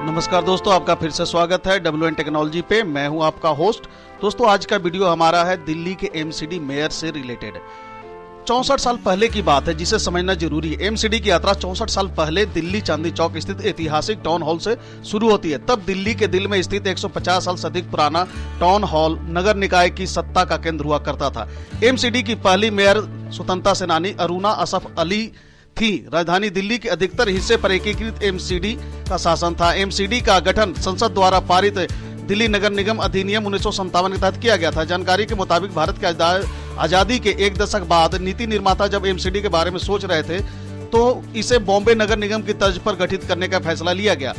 नमस्कार दोस्तों, आपका फिर से स्वागत है WN टेक्नोलॉजी पे। मैं हूं आपका होस्ट। दोस्तों, आज का वीडियो हमारा है दिल्ली के एमसीडी मेयर से रिलेटेड। 64 साल पहले की बात है जिसे समझना जरूरी है। एमसीडी की यात्रा 64 साल पहले दिल्ली चांदनी चौक स्थित ऐतिहासिक टाउन हॉल से शुरू होती है। तब दिल्ली के दिल में स्थित 150 साल से अधिक पुराना टाउन हॉल नगर निकाय की सत्ता का केंद्र हुआ करता था। एमसीडी की पहली मेयर स्वतंत्रता सेनानी अरुणा असफ अली थी। राजधानी दिल्ली के अधिकतर हिस्से पर एकीकृत एमसीडी का शासन था। एमसीडी का गठन संसद द्वारा पारित दिल्ली नगर निगम अधिनियम 1957 के तहत किया गया था। जानकारी के मुताबिक भारत के आजादी के एक दशक बाद नीति निर्माता जब एमसीडी के बारे में सोच रहे थे तो इसे बॉम्बे नगर निगम की तर्ज पर गठित करने का फैसला लिया गया।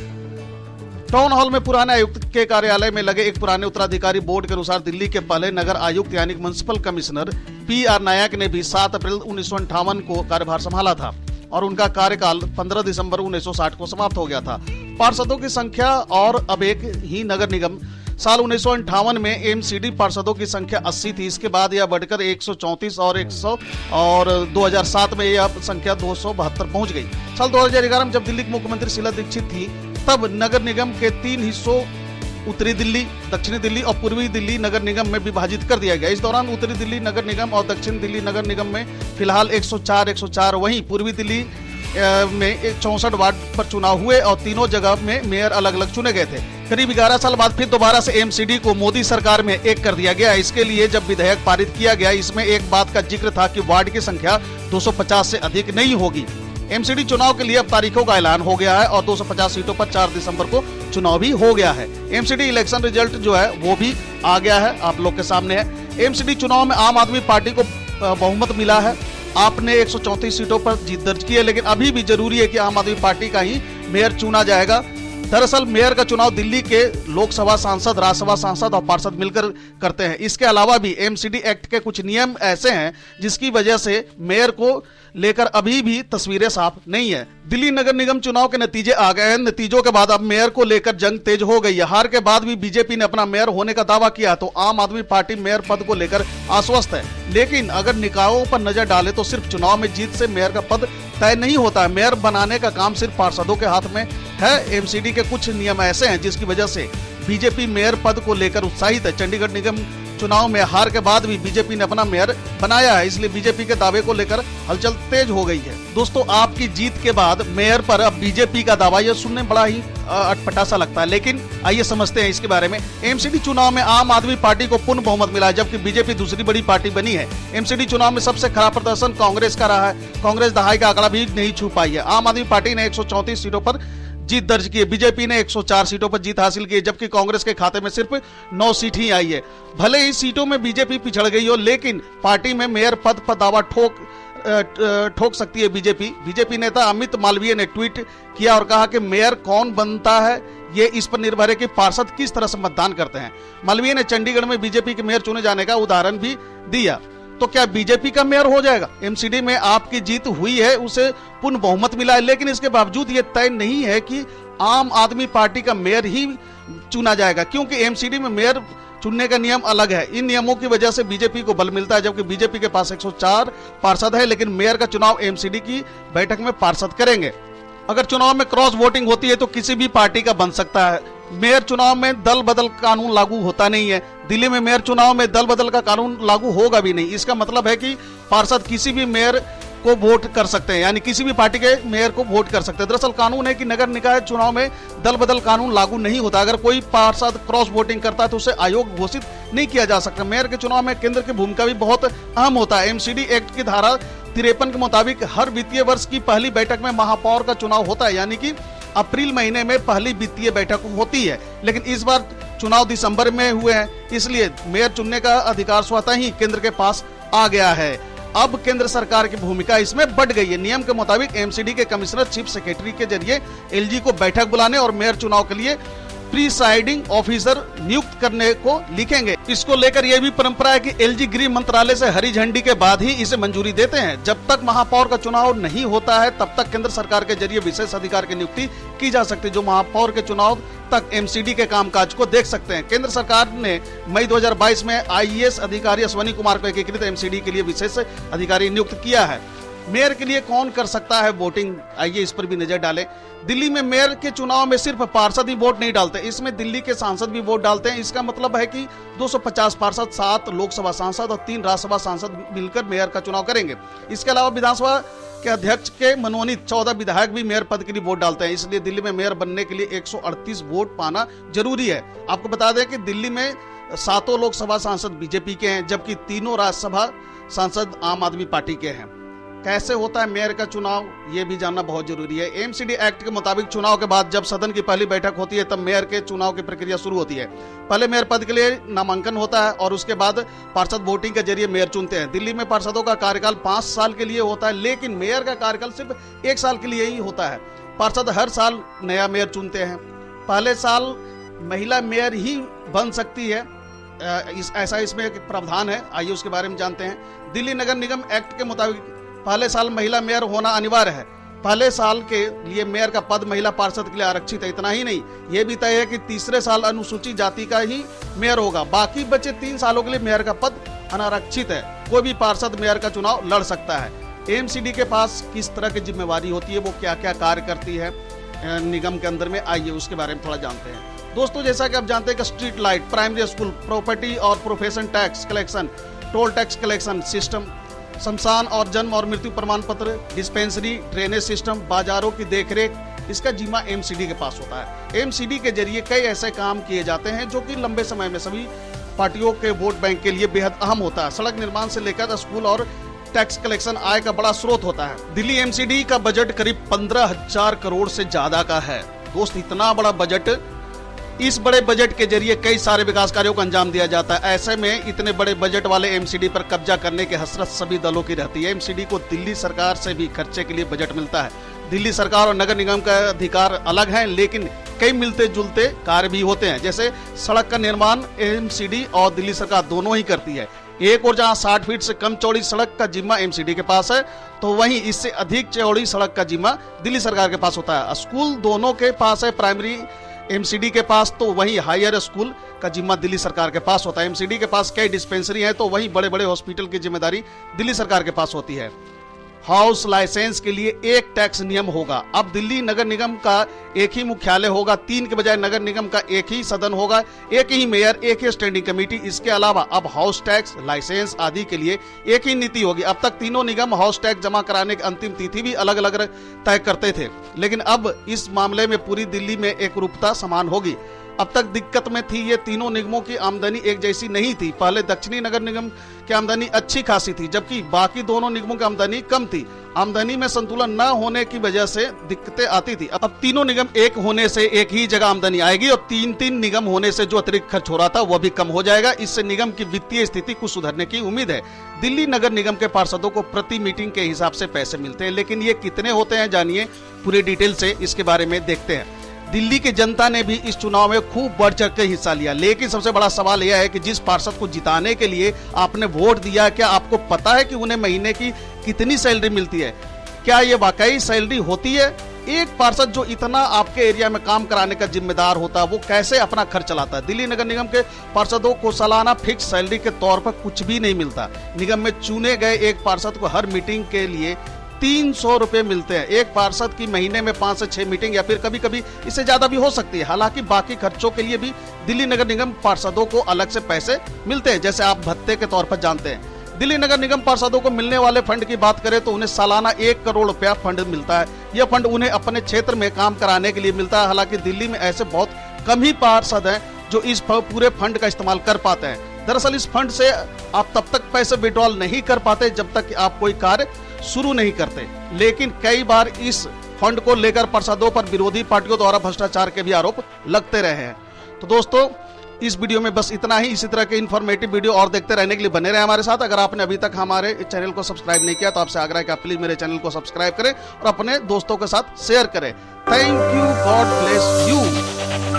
टाउन हॉल में पुराने आयुक्त के कार्यालय में लगे एक पुराने उत्तराधिकारी बोर्ड के अनुसार दिल्ली के पहले नगर आयुक्त यानी म्युनिसिपल कमिश्नर PR नायक ने भी 7 अप्रैल 1958 को कार्यभार संभाला था और उनका कार्यकाल 15 दिसंबर 1960 को समाप्त हो गया था। पार्षदों की संख्या और अब एक ही नगर निगम। साल 1958 में एमसीडी पार्षदों की संख्या 80 थी। इसके बाद यह बढ़कर 134 और 100 और 2007 में यह संख्या 272 पहुंच गई। साल 2011 में जब दिल्ली की मुख्यमंत्री शीला दीक्षित थी तब नगर निगम के 3 हिस्सों उत्तरी दिल्ली, दक्षिणी दिल्ली और पूर्वी दिल्ली नगर निगम में विभाजित कर दिया गया। इस दौरान उत्तरी दिल्ली नगर निगम और दक्षिण दिल्ली नगर निगम में फिलहाल 104 वहीं पूर्वी दिल्ली में 64 वार्ड पर चुनाव हुए और तीनों जगह में मेयर अलग अलग चुने गए थे। करीब 11 साल बाद फिर दोबारा से एमसीडी को मोदी सरकार में एक कर दिया गया। इसके लिए जब विधेयक पारित किया गया, इसमें एक बात का जिक्र था कि वार्ड की संख्या 250 से अधिक नहीं होगी। एमसीडी चुनाव के लिए अब तारीखों का ऐलान हो गया है और 250 सीटों पर 4 दिसंबर को चुनाव भी हो गया है। एमसीडी इलेक्शन रिजल्ट जो है वो भी आ गया है, आप लोग के सामने है। एमसीडी चुनाव में आम आदमी पार्टी को बहुमत मिला है। आपने 134 सीटों पर जीत दर्ज की है, लेकिन अभी भी जरूरी है कि आम आदमी पार्टी का ही मेयर चुना जाएगा। दरअसल मेयर का चुनाव दिल्ली के लोकसभा सांसद, राज्यसभा सांसद और पार्षद मिलकर करते हैं। इसके अलावा भी एमसीडी एक्ट के कुछ नियम ऐसे हैं जिसकी वजह से मेयर को लेकर अभी भी तस्वीरें साफ नहीं है। दिल्ली नगर निगम चुनाव के नतीजे आ गए हैं। नतीजों के बाद अब मेयर को लेकर जंग तेज हो गई है। हार के बाद भी बीजेपी ने अपना मेयर होने का दावा किया तो आम आदमी पार्टी मेयर पद को लेकर आश्वस्त है। लेकिन अगर निकायों पर नजर डाले तो सिर्फ चुनाव में जीत से मेयर का पद तय नहीं होता है। मेयर बनाने का काम सिर्फ पार्षदों के हाथ में है। एमसीडी के कुछ नियम ऐसे हैं जिसकी वजह से बीजेपी मेयर पद को लेकर उत्साहित है। चंडीगढ़ निगम चुनाव में हार के बाद भी बीजेपी ने अपना मेयर बनाया है, इसलिए बीजेपी के दावे को लेकर हलचल तेज हो गई है। दोस्तों, आपकी जीत के बाद मेयर पर अब बीजेपी का दावा, यह सुनने बड़ा ही अटपटा सा लगता है, लेकिन आइए समझते हैं इसके बारे में। एमसीडी चुनाव में आम आदमी पार्टी को पूर्ण बहुमत मिला है, जबकि बीजेपी दूसरी बड़ी पार्टी बनी है। एमसीडी चुनाव में सबसे खराब प्रदर्शन कांग्रेस का रहा है। कांग्रेस दहाई का आंकड़ा भी नहीं छू पाई है। आम आदमी पार्टी ने 134 सीटों पर जीत दर्ज की है। बीजेपी ने 104 सीटों पर जीत हासिल की है, जबकि कांग्रेस के खाते में सिर्फ 9 सीट ही आई है। भले ही सीटों में बीजेपी पिछड़ गई हो, लेकिन पार्टी में मेयर पद पर दावा ठोक सकती है बीजेपी नेता अमित मालवीय ने ट्वीट किया और कहा कि मेयर कौन बनता है ये इस पर निर्भर है कि पार्षद किस तरह से मतदान करते हैं। मालवीय ने चंडीगढ़ में बीजेपी के मेयर चुने जाने का उदाहरण भी दिया। तो क्या बीजेपी का मेयर हो जाएगा? एमसीडी में आपकी जीत हुई है, उसे पूर्ण बहुमत मिला है, लेकिन इसके बावजूद ये तय नहीं है कि आम आदमी पार्टी का मेयर ही चुना जाएगा, क्योंकि एमसीडी में मेयर चुनने का नियम अलग है। इन नियमों की वजह से बीजेपी को बल मिलता है, जबकि बीजेपी के पास 104 पार्षद है, लेकिन मेयर का चुनाव एमसीडी की बैठक में पार्षद करेंगे। अगर चुनाव में क्रॉस वोटिंग होती है तो किसी भी पार्टी का बन सकता है। मेयर चुनाव में दल बदल कानून लागू होता नहीं है। दिल्ली में मेयर चुनाव में दल बदल का कानून लागू होगा भी नहीं। इसका मतलब है कि पार्षद किसी भी मेयर को वोट कर सकते हैं, यानी किसी भी पार्टी के मेयर को वोट कर सकते हैं। दरअसल कानून है कि नगर निकाय चुनाव में दल बदल कानून लागू नहीं होता। अगर कोई पार्षद क्रॉस वोटिंग करता है तो उसे अयोग्य घोषित नहीं किया जा सकता। मेयर के चुनाव में केंद्र की भूमिका भी बहुत अहम होता है। एमसीडी एक्ट की धारा 53 के मुताबिक हर वित्तीय वर्ष की पहली बैठक में महापौर का चुनाव होता है, यानी कि अप्रैल महीने में पहली वित्तीय बैठक होती है। लेकिन इस बार चुनाव दिसंबर में हुए हैं, इसलिए मेयर चुनने का अधिकार स्वतः ही केंद्र के पास आ गया है। अब केंद्र सरकार की भूमिका इसमें बढ़ गई है। नियम के मुताबिक एमसीडी के कमिश्नर चीफ सेक्रेटरी के जरिए एलजी को बैठक बुलाने और मेयर चुनाव के लिए प्रीसाइडिंग ऑफिसर नियुक्त करने को लिखेंगे। इसको लेकर यह भी परंपरा है कि एलजी गृह मंत्रालय से हरी झंडी के बाद ही इसे मंजूरी देते हैं। जब तक महापौर का चुनाव नहीं होता है तब तक केंद्र सरकार के जरिए विशेष अधिकार की नियुक्ति की जा सकती है, जो महापौर के चुनाव तक एमसीडी के कामकाज को देख सकते हैं। केंद्र सरकार ने मई 2022 में आईएएस अधिकारी अश्वनी कुमार को एकीकृत एमसीडी के लिए विशेष अधिकारी नियुक्त किया है। मेयर के लिए कौन कर सकता है वोटिंग, आइए इस पर भी नजर डालें। दिल्ली में मेयर के चुनाव में सिर्फ पार्षद ही वोट नहीं डालते, इसमें दिल्ली के सांसद भी वोट डालते हैं। इसका मतलब है कि 250 पार्षद, 7 लोकसभा सांसद और 3 राज्यसभा सांसद मिलकर मेयर का चुनाव करेंगे। इसके अलावा विधानसभा के अध्यक्ष के मनोनीत 14 विधायक भी मेयर पद के लिए वोट डालते हैं। इसलिए दिल्ली में मेयर बनने के लिए 138 वोट पाना जरूरी है। आपको बता दें कि दिल्ली में 7 लोकसभा सांसद बीजेपी के हैं, जबकि 3 राज्यसभा सांसद आम आदमी पार्टी के हैं। कैसे होता है मेयर का चुनाव, ये भी जानना बहुत जरूरी है। एमसीडी एक्ट के मुताबिक चुनाव के बाद जब सदन की पहली बैठक होती है, तब मेयर के चुनाव की प्रक्रिया शुरू होती है। पहले मेयर पद के लिए नामांकन होता है और उसके बाद पार्षद वोटिंग के जरिए मेयर चुनते हैं। दिल्ली में पार्षदों का कार्यकाल 5 साल के लिए होता है, लेकिन मेयर का कार्यकाल सिर्फ 1 साल के लिए ही होता है। पार्षद हर साल नया मेयर चुनते हैं। पहले साल महिला मेयर ही बन सकती है, ऐसा इसमें एक प्रावधान है। आइए उसके बारे में जानते हैं। दिल्ली नगर निगम एक्ट के मुताबिक पहले साल महिला मेयर होना अनिवार्य है। पहले साल के लिए मेयर का पद महिला पार्षद के लिए आरक्षित है। इतना ही नहीं, यह भी तय है कि तीसरे साल अनुसूचित जाति का ही मेयर होगा। बाकी बचे 3 सालों के लिए मेयर का पद अनारक्षित है। कोई भी पार्षद मेयर का चुनाव लड़ सकता है। एमसीडी के पास किस तरह की जिम्मेवारी होती है, वो क्या क्या कार्य करती है निगम के अंदर में, आइए उसके बारे में थोड़ा जानते हैं। दोस्तों, जैसा कि आप जानते हैं कि street light, primary school, property और profession tax collection, toll tax collection system, शमशान और जन्म और मृत्यु प्रमाण पत्र, डिस्पेंसरी, ड्रेनेज सिस्टम, बाजारों की देखरेख, इसका जिम्मा एमसीडी के पास होता है। एमसीडी के जरिए कई ऐसे काम किए जाते हैं जो कि लंबे समय में सभी पार्टियों के वोट बैंक के लिए बेहद अहम होता है। सड़क निर्माण से लेकर स्कूल और टैक्स कलेक्शन आय का बड़ा स्रोत होता है। दिल्ली एमसीडी का बजट करीब 15,000 करोड़ से ज्यादा का है। दोस्त, इतना बड़ा बजट, इस बड़े बजट के जरिए कई सारे विकास कार्यों को अंजाम दिया जाता है। ऐसे में इतने बड़े बजट वाले एमसीडी पर कब्जा करने की हसरत सभी दलों की रहती है। एमसीडी को दिल्ली सरकार से भी खर्चे के लिए बजट मिलता है। दिल्ली सरकार और नगर निगम का अधिकार अलग हैं, लेकिन कई मिलते जुलते कार्य भी होते हैं। जैसे सड़क का निर्माण एमसीडी और दिल्ली सरकार दोनों ही करती है। एक और जहां 60 फीट से कम चौड़ी सड़क का जिम्मा एमसीडी के पास है, तो वहीं इससे अधिक चौड़ी सड़क का जिम्मा दिल्ली सरकार के पास होता है। स्कूल दोनों के पास है, प्राइमरी एमसीडी के पास, तो वहीं हायर स्कूल का जिम्मा दिल्ली सरकार के पास होता है। एमसीडी के पास कई डिस्पेंसरी हैं, तो वहीं बड़े बड़े हॉस्पिटल की जिम्मेदारी दिल्ली सरकार के पास होती है। हाउस लाइसेंस के लिए एक टैक्स नियम होगा। अब दिल्ली नगर निगम का एक ही मुख्यालय होगा, 3 के बजाय नगर निगम का एक ही सदन होगा, एक ही मेयर, एक ही स्टैंडिंग कमेटी। इसके अलावा अब हाउस टैक्स, लाइसेंस आदि के लिए एक ही नीति होगी। अब तक तीनों निगम हाउस टैक्स जमा कराने की अंतिम तिथि भी अलग अलग तय करते थे, लेकिन अब इस मामले में पूरी दिल्ली में एक रूपता समान होगी। अब तक दिक्कत में थी ये तीनों निगमों की आमदनी एक जैसी नहीं थी। पहले दक्षिणी नगर निगम की आमदनी अच्छी खासी थी, जबकि बाकी दोनों निगमों की आमदनी कम थी। आमदनी में संतुलन न होने की वजह से दिक्कतें आती थी। अब तीनों निगम एक होने से एक ही जगह आमदनी आएगी और 3-3 निगम होने से जो अतिरिक्त खर्च हो रहा था वह भी कम हो जाएगा। इससे निगम की वित्तीय स्थिति कुछ सुधरने की उम्मीद है। दिल्ली नगर निगम के पार्षदों को प्रति मीटिंग के हिसाब से पैसे मिलते हैं, लेकिन ये कितने होते हैं जानिए पूरे डिटेल से, इसके बारे में देखते हैं। दिल्ली की जनता ने भी इस चुनाव में खूब बढ़ चढ़ के हिस्सा लिया, लेकिन सबसे बड़ा सवाल यह है कि जिस पार्षद को जिताने के लिए आपने वोट दिया, क्या आपको पता है कि उन्हें महीने की कितनी सैलरी मिलती है? क्या ये वाकई सैलरी होती है? एक पार्षद जो इतना आपके एरिया में काम कराने का जिम्मेदार होता है, वो कैसे अपना खर्च चलाता है? दिल्ली नगर निगम के पार्षदों को सालाना फिक्स सैलरी के तौर पर कुछ भी नहीं मिलता। निगम में चुने गए एक पार्षद को हर मीटिंग के लिए 300 रुपए मिलते हैं। एक पार्षद की महीने में 5 से 6 मीटिंग या फिर कभी कभी इससे ज्यादा भी हो सकती है। हालांकि बाकी खर्चों के लिए भी दिल्ली नगर निगम पार्षदों को अलग से पैसे मिलते हैं, जैसे आप भत्ते के तौर पर जानते हैं। दिल्ली नगर निगम पार्षदों को मिलने वाले फंड की बात करें तो उन्हें सालाना 1 करोड़ रुपया फंड मिलता है। यह फंड उन्हें अपने क्षेत्र में काम कराने के लिए मिलता है। हालांकि दिल्ली में ऐसे बहुत कम ही पार्षद हैं जो इस पूरे फंड का इस्तेमाल कर पाते हैं। दरअसल इस फंड से आप तब तक पैसे विड्रॉल नहीं कर पाते जब तक कि आप कोई कार्य शुरू नहीं करते, लेकिन कई बार इस फंड को लेकर पार्षदों पर विरोधी पार्टियों द्वारा भ्रष्टाचार के भी आरोप लगते रहे हैं। तो दोस्तों, इस वीडियो में बस इतना ही। इसी तरह के इन्फॉर्मेटिव वीडियो और देखते रहने के लिए बने रहे हमारे साथ। अगर आपने अभी तक हमारे चैनल को सब्सक्राइब नहीं किया तो आपसे आग्रह है कि आप प्लीज मेरे चैनल को सब्सक्राइब करें और अपने दोस्तों के साथ शेयर करें। Thank you, God bless you.